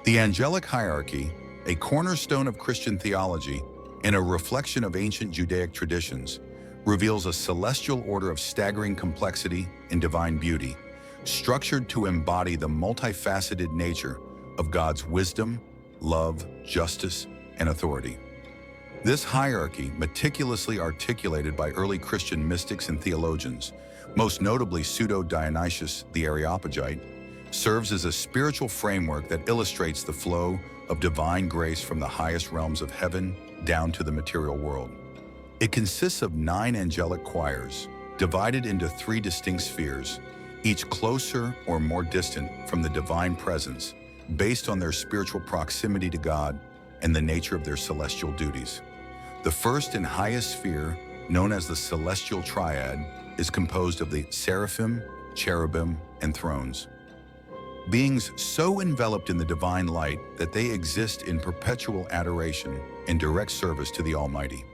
The angelic hierarchy, a cornerstone of Christian theology and a reflection of ancient Judaic traditions, reveals a celestial order of staggering complexity and divine beauty, structured to embody the multifaceted nature of God's wisdom, love, justice, and authority. This hierarchy, meticulously articulated by early Christian mystics and theologians, most notably Pseudo-Dionysius the Areopagite, serves as a spiritual framework that illustrates the flow of divine grace from the highest realms of heaven down to the material world. It consists of 9 angelic choirs, divided into 3 distinct spheres, each closer or more distant from the divine presence, based on their spiritual proximity to God and the nature of their celestial duties. The first and highest sphere, known as the celestial triad, is composed of the Seraphim, Cherubim, and thrones. Beings so enveloped in the divine light that they exist in perpetual adoration and direct service to the Almighty.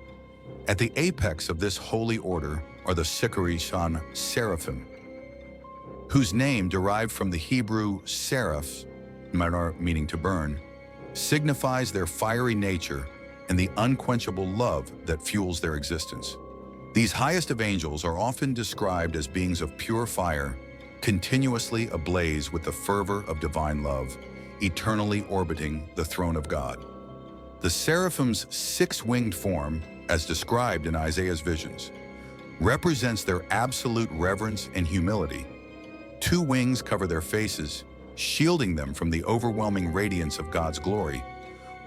At the apex of this holy order are the Seraphim, whose name, derived from the Hebrew seraph, meaning to burn, signifies their fiery nature and the unquenchable love that fuels their existence. These highest of angels are often described as beings of pure fire, continuously ablaze with the fervor of divine love, eternally orbiting the throne of God. The seraphim's 6-winged form, as described in Isaiah's visions, represents their absolute reverence and humility. 2 wings cover their faces, shielding them from the overwhelming radiance of God's glory,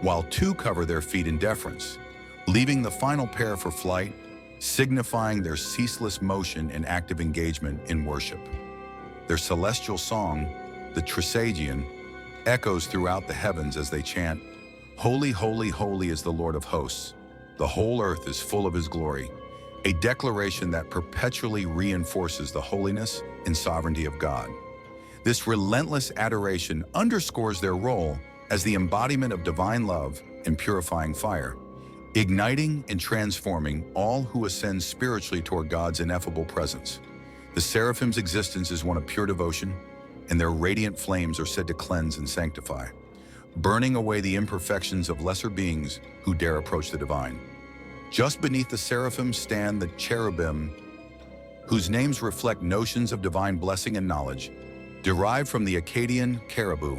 while 2 cover their feet in deference, leaving the final pair for flight, signifying their ceaseless motion and active engagement in worship. Their celestial song, the Trisagion, echoes throughout the heavens as they chant, "Holy, holy, holy is the Lord of hosts. The whole earth is full of his glory," a declaration that perpetually reinforces the holiness and sovereignty of God. This relentless adoration underscores their role as the embodiment of divine love and purifying fire, igniting and transforming all who ascend spiritually toward God's ineffable presence. The seraphim's existence is one of pure devotion, and their radiant flames are said to cleanse and sanctify, burning away the imperfections of lesser beings who dare approach the divine. Just beneath the seraphim stand the cherubim, whose names reflect notions of divine blessing and knowledge, derived from the Akkadian caribou.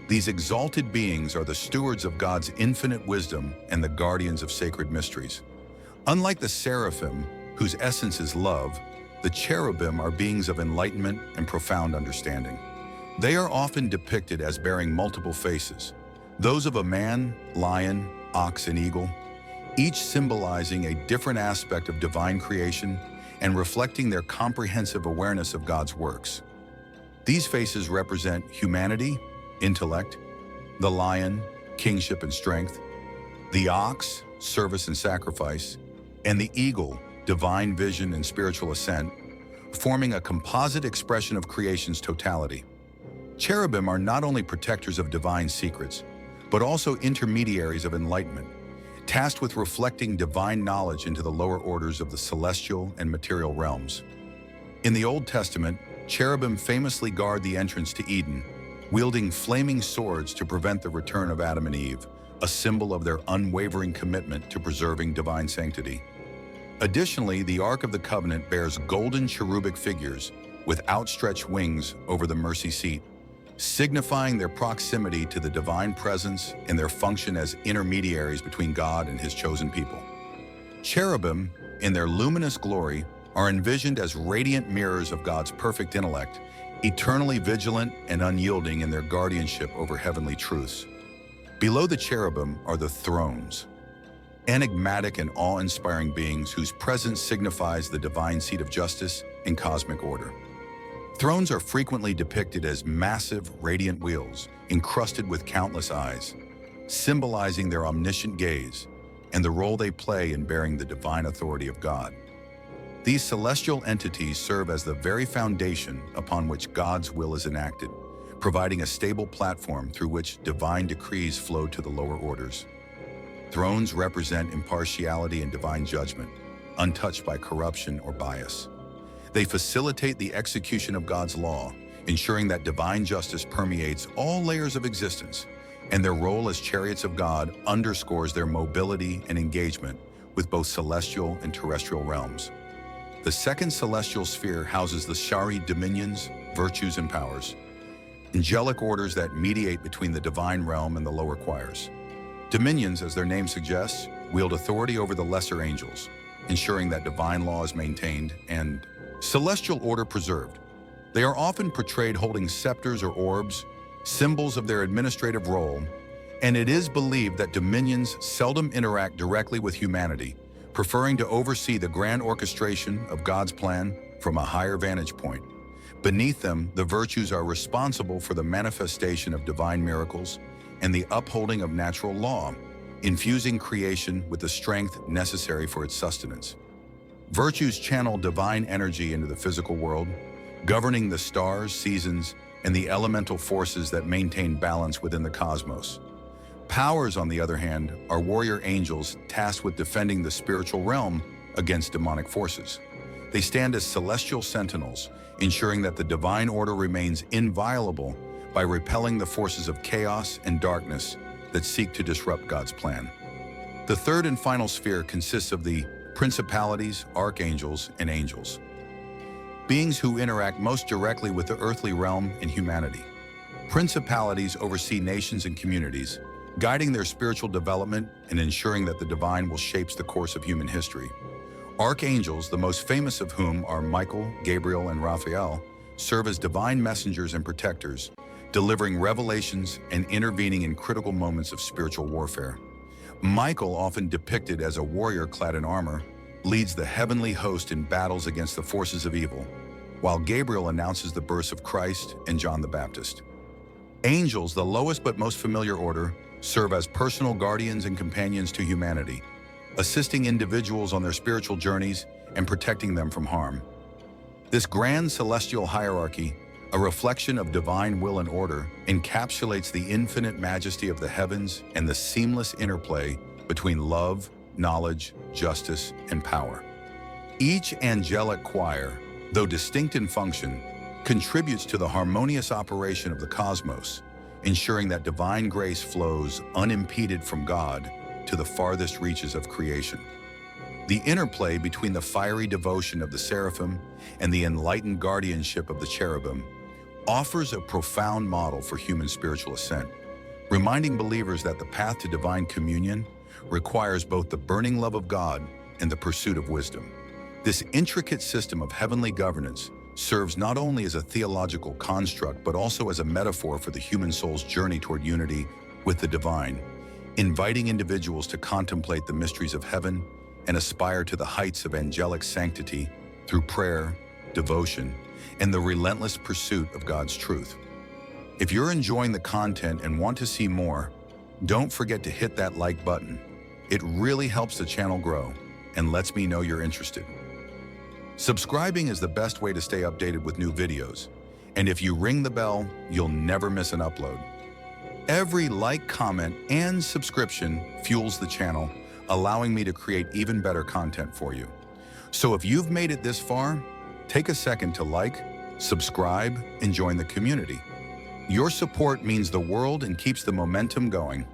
These exalted beings are the stewards of God's infinite wisdom and the guardians of sacred mysteries. Unlike the seraphim, whose essence is love, the cherubim are beings of enlightenment and profound understanding. They are often depicted as bearing multiple faces, those of a man, lion, ox, and eagle, each symbolizing a different aspect of divine creation and reflecting their comprehensive awareness of God's works. These faces represent humanity, intellect; the lion, kingship and strength; the ox, service and sacrifice; and the eagle, divine vision and spiritual ascent, forming a composite expression of creation's totality. Cherubim are not only protectors of divine secrets, but also intermediaries of enlightenment, tasked with reflecting divine knowledge into the lower orders of the celestial and material realms. In the Old Testament, cherubim famously guard the entrance to Eden, wielding flaming swords to prevent the return of Adam and Eve, a symbol of their unwavering commitment to preserving divine sanctity. Additionally, the Ark of the Covenant bears golden cherubic figures with outstretched wings over the mercy seat, signifying their proximity to the divine presence and their function as intermediaries between God and his chosen people. Cherubim, in their luminous glory, are envisioned as radiant mirrors of God's perfect intellect, eternally vigilant and unyielding in their guardianship over heavenly truths. Below the cherubim are the thrones, enigmatic and awe-inspiring beings whose presence signifies the divine seat of justice and cosmic order. Thrones are frequently depicted as massive, radiant wheels encrusted with countless eyes, symbolizing their omniscient gaze and the role they play in bearing the divine authority of God. These celestial entities serve as the very foundation upon which God's will is enacted, providing a stable platform through which divine decrees flow to the lower orders. Thrones represent impartiality and divine judgment, untouched by corruption or bias. They facilitate the execution of God's law, ensuring that divine justice permeates all layers of existence, and their role as chariots of God underscores their mobility and engagement with both celestial and terrestrial realms. The second celestial sphere houses the Shari dominions, virtues, and powers, angelic orders that mediate between the divine realm and the lower choirs. Dominions, as their name suggests, wield authority over the lesser angels, ensuring that divine law is maintained and celestial order preserved. They are often portrayed holding scepters or orbs, symbols of their administrative role, and it is believed that dominions seldom interact directly with humanity, preferring to oversee the grand orchestration of God's plan from a higher vantage point. Beneath them, the virtues are responsible for the manifestation of divine miracles and the upholding of natural law, infusing creation with the strength necessary for its sustenance. Virtues channel divine energy into the physical world, governing the stars, seasons, and the elemental forces that maintain balance within the cosmos. Powers, on the other hand, are warrior angels tasked with defending the spiritual realm against demonic forces. They stand as celestial sentinels, ensuring that the divine order remains inviolable by repelling the forces of chaos and darkness that seek to disrupt God's plan. The third and final sphere consists of the principalities, archangels, and angels, beings who interact most directly with the earthly realm and humanity. Principalities oversee nations and communities, guiding their spiritual development and ensuring that the divine will shape the course of human history. Archangels, the most famous of whom are Michael, Gabriel, and Raphael, serve as divine messengers and protectors, delivering revelations and intervening in critical moments of spiritual warfare. Michael, often depicted as a warrior clad in armor, leads the heavenly host in battles against the forces of evil, while Gabriel announces the births of Christ and John the Baptist. Angels, the lowest but most familiar order, serve as personal guardians and companions to humanity, assisting individuals on their spiritual journeys and protecting them from harm. This grand celestial hierarchy, a reflection of divine will and order, encapsulates the infinite majesty of the heavens and the seamless interplay between love, knowledge, justice, and power. Each angelic choir, though distinct in function, contributes to the harmonious operation of the cosmos, ensuring that divine grace flows unimpeded from God to the farthest reaches of creation. The interplay between the fiery devotion of the Seraphim and the enlightened guardianship of the Cherubim offers a profound model for human spiritual ascent, reminding believers that the path to divine communion requires both the burning love of God and the pursuit of wisdom. This intricate system of heavenly governance serves not only as a theological construct, but also as a metaphor for the human soul's journey toward unity with the divine, inviting individuals to contemplate the mysteries of heaven and aspire to the heights of angelic sanctity through prayer, devotion, and the relentless pursuit of God's truth. If you're enjoying the content and want to see more, don't forget to hit that like button. It really helps the channel grow and lets me know you're interested. Subscribing is the best way to stay updated with new videos, and if you ring the bell, you'll never miss an upload. Every like, comment, and subscription fuels the channel, allowing me to create even better content for you. So if you've made it this far, take a second to like, subscribe, and join the community. Your support means the world and keeps the momentum going.